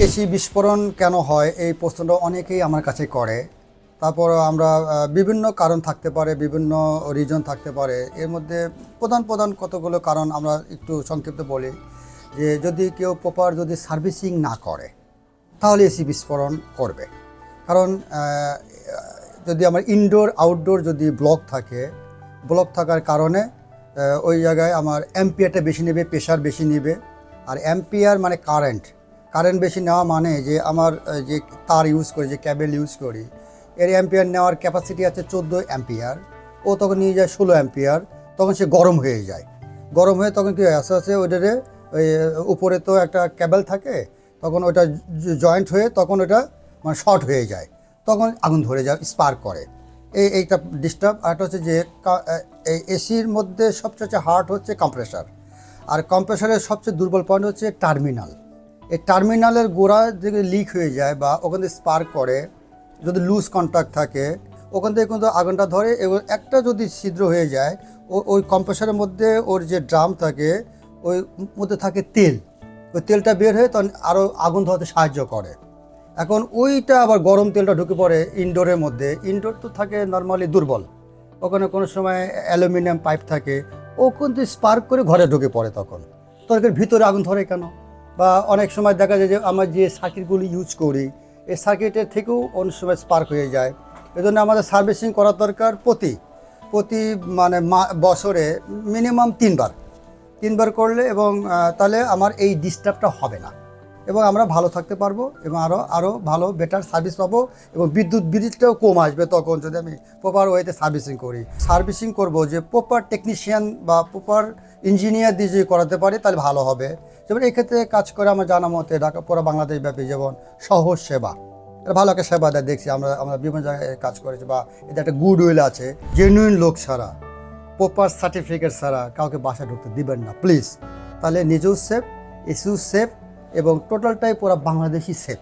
AC বিস্ফোরণ কেন হয় এই প্রশ্নটা অনেকেই আমার কাছে করে। তারপর আমরা বিভিন্ন কারণ থাকতে পারে, বিভিন্ন রিজন থাকতে পারে। এর মধ্যে প্রধান প্রধান কতগুলো কারণ আমরা একটু সংক্ষিপ্ত বলি যে যদি কেউ প্রপার যদি সার্ভিসিং না করে তাহলে এসি বিস্ফোরণ করবে। কারণ যদি আমার ইনডোর আউটডোর যদি ব্লক থাকে, ব্লক থাকার কারণে ওই জায়গায় আমার অ্যাম্পিয়ারটা বেশি নেবে, প্রেশার বেশি নেবে। আর অ্যাম্পিয়ার মানে কারেন্ট বেশি নেওয়া মানে যে আমার যে তার ইউজ করি, যে ক্যাবেল ইউজ করি, এর অ্যাম্পিয়ার নেওয়ার ক্যাপাসিটি আছে 14 অ্যাম্পিয়ার। ও তখন নিয়ে যায় 16 অ্যাম্পিয়ার। তখন সে গরম হয়ে যায়। গরম হয়ে তখন কি হয়, আস্তে আস্তে ওইটারে ওই উপরে তো একটা ক্যাবেল থাকে, তখন ওটা জয়েন্ট হয়ে তখন ওটা মানে শর্ট হয়ে যায়, তখন আগুন ধরে যায়, স্পার্ক করে। এইটা ডিস্টার্ব। আরেকটা হচ্ছে যে এই এসির মধ্যে সবচেয়ে হার্ড হচ্ছে কম্প্রেসার। আর কম্প্রেসারের সবচেয়ে দুর্বল পয়েন্ট হচ্ছে টার্মিনাল। এই টার্মিনালের গোড়া যদি লিক হয়ে যায় বা ওখান থেকে স্পার্ক করে, যদি লুজ কন্ট্যাক্ট থাকে ওখান থেকে কিন্তু আগুনটা ধরে। এবং একটা যদি ছিদ্র হয়ে যায়, ওই কম্প্রেসারের মধ্যে ওর যে ড্রাম থাকে ওই মধ্যে থাকে তেল, ওই তেলটা বের হয়ে তখন আরও আগুন ধরাতে সাহায্য করে। এখন ওইটা আবার গরম তেলটা ঢুকে পড়ে ইনডোরের মধ্যে। ইনডোর তো থাকে নর্মালি দুর্বল, ওখানে কোনো সময় অ্যালুমিনিয়াম পাইপ থাকে, ও কিন্তু স্পার্ক করে ঘরে ঢুকে পড়ে। তখন ভিতরে আগুন ধরে কেন? বা অনেক সময় দেখা যায় যে আমরা যে সার্কিটগুলো ইউজ করি এই সার্কিটের থেকেও অনেক সময় স্পার্ক হয়ে যায়। এজন্য আমাদের সার্ভিসিং করা দরকার প্রতি মানে বছরে মিনিমাম 3বার করলে, এবং তাহলে আমার এই ডিস্টার্বটা হবে না এবং আমরা ভালো থাকতে পারবো এবং আরও ভালো বেটার সার্ভিস পাবো এবং বিদ্যুৎ বিলটাও কম আসবে তখন, যদি আমি প্রপার ওয়েতে সার্ভিসিং করব যে প্রপার টেকনিশিয়ান বা প্রপার ইঞ্জিনিয়ার দিয়ে যদি করাতে পারি তাহলে ভালো হবে। যেমন এই ক্ষেত্রে কাজ করে আমার জানা মতে ঢাকা পুরো বাংলাদেশ ব্যাপী যেমন সহজ সেবা, এটা ভালো একটা সেবা দেয় দেখছি আমরা বিভিন্ন জায়গায় কাজ করেছি, বা এতে একটা গুড উইল আছে। জেনুইন লোক ছাড়া, প্রপার সার্টিফিকেট ছাড়া কাউকে বাসায় ঢুকতে দিবেন না প্লিজ। তাহলে নিজেও সেফ, এসিও সেফ এবং টোটালটাই পুরো বাংলাদেশই সেফ।